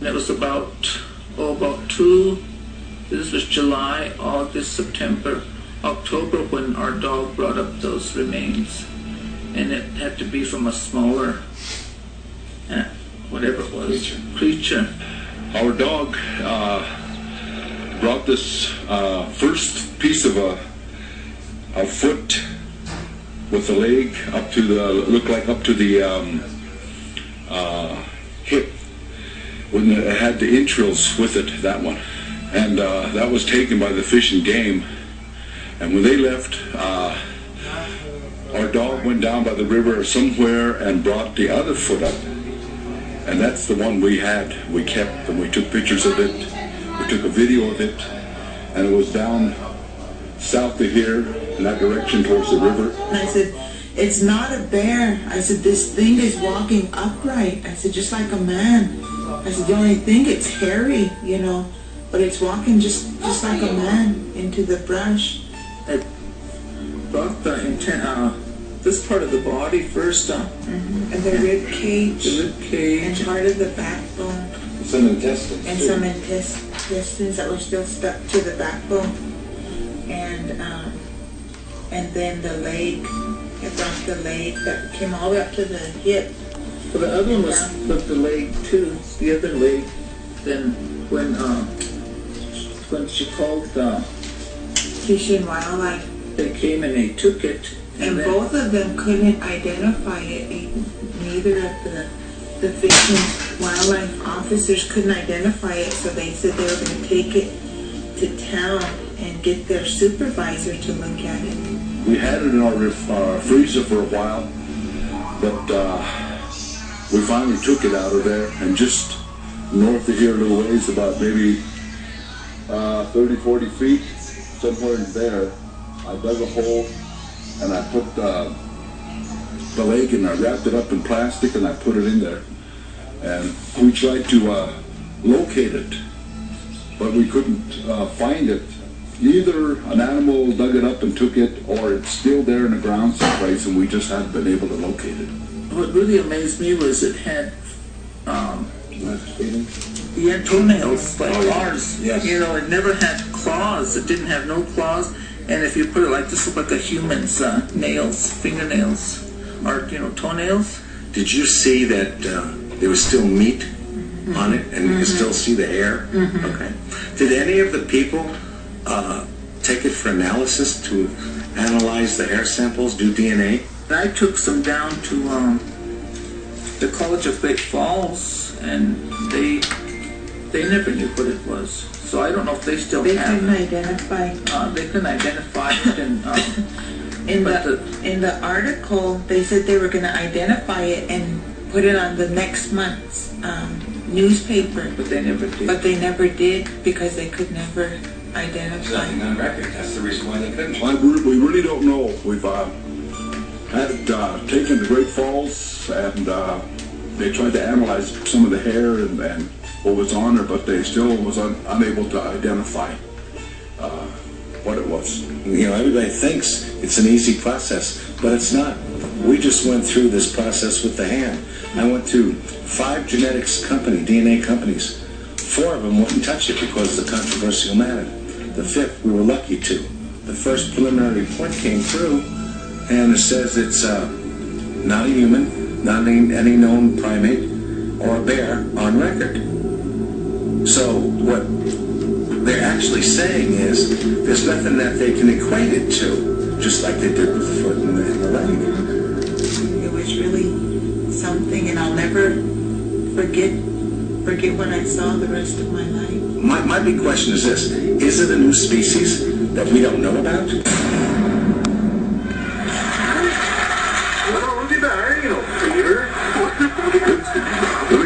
it was about this was July, August, September, October when our dog brought up those remains. And it had to be from a smaller, whatever it was, creature. Our dog brought this first piece of a foot with the leg up to the, looked like up to the hip. When it had the entrails with it, that one. And that was taken by the Fish and Game. And when they left, our dog went down by the river somewhere and brought the other foot up. And that's the one we had, we kept, and we took pictures of it. We took a video of it, and it was down south of here, in that direction towards the river. And I said, it's not a bear. I said, this thing is walking upright. I said, just like a man. I said, the only thing, it's hairy, you know, but it's walking just like a man into the brush. It brought the this part of the body first, and the rib cage, and part of the backbone, some intestines, and some intestines that were still stuck to the backbone, and then the leg. It brought the leg that came all the way up to the hip. Well, the other one was the leg too. The other leg. Then when she called Fish and Wildlife, they came and they took it. And both of them couldn't identify it. Neither of the Fish and Wildlife officers couldn't identify it, so they said they were going to take it to town and get their supervisor to look at it. We had it in our freezer for a while, but we finally took it out of there, and just north of here a little ways, about maybe 30, 40 feet, somewhere in there, I dug a hole and I put the leg and I wrapped it up in plastic and I put it in there. And we tried to locate it, but we couldn't find it. Either an animal dug it up and took it, or it's still there in the ground someplace and we just haven't been able to locate it. What really amazed me was it had toenails like ours. Yes. You know, it never had claws. It didn't have no claws. And if you put it like this, looked like a human's nails, fingernails, or toenails. Did you see that there was still meat on it, and you could still see the hair? Okay. Did any of the people take it for analysis to analyze the hair samples, do DNA? And I took some down to the College of Great Falls, and they never knew what it was. So I don't know if they still have. Couldn't identify. They couldn't identify it, and in the article they said they were going to identify it and put it on the next month's newspaper. But they never did. But they never did because they could never identify. There's nothing on record. That's the reason why they couldn't. We really don't know. We've had it taken to Great Falls, and they tried to analyze some of the hair and what was on her, but they still was unable to identify what it was. You know, everybody thinks it's an easy process, but it's not. We just went through this process with the hand. I went to 5 genetics DNA companies. 4 of them wouldn't touch it because of the controversial matter. The 5th, we were lucky to. The first preliminary report came through, and it says it's not a human, not any known primate, or a bear on record. So what they're actually saying is there's nothing that they can equate it to, just like they did with the foot and the leg. It was really something, and I'll never forget when I saw the rest of my life. My big question is this: is it a new species that we don't know about? Well, look at that, Peter.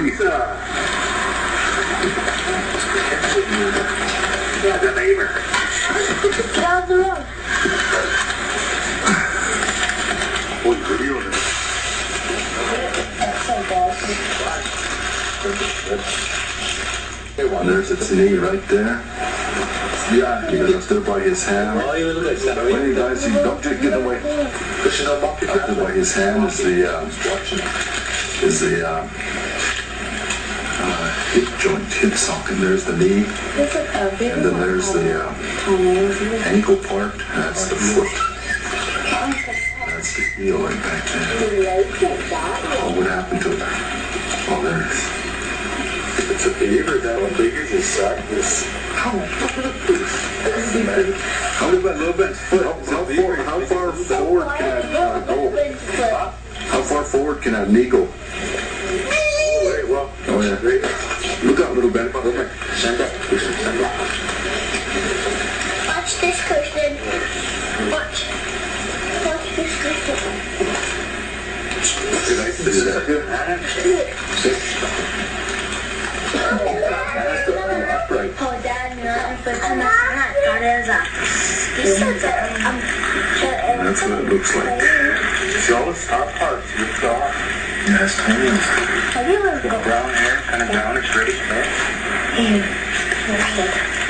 Lisa. The neighbor. Get out of the road. What video is it? That's so bad. There's its knee right there. Yeah, it's there by his hand. When he dies, he don't get away. Up there by his hand is the hip joint, hip sock, and there's the knee, and then there's the ankle part, that's the foot, that's the heel right back there. Oh, what happened to it? Oh, there it is. It's a beaver, that one big as his sock. How about a little bit? How far forward can I go? How far forward can a knee go? Oh yeah. Look out a little bit. Stand up. Stand up. Watch this cushion. Watch. Watch this cushion. This is a good upright. Oh, Dad, That's what it looks like. Show us top parts. You've got. Yeah, it's tiny. have you ever Brown hair, kind of brownish, reddish hair. Yeah.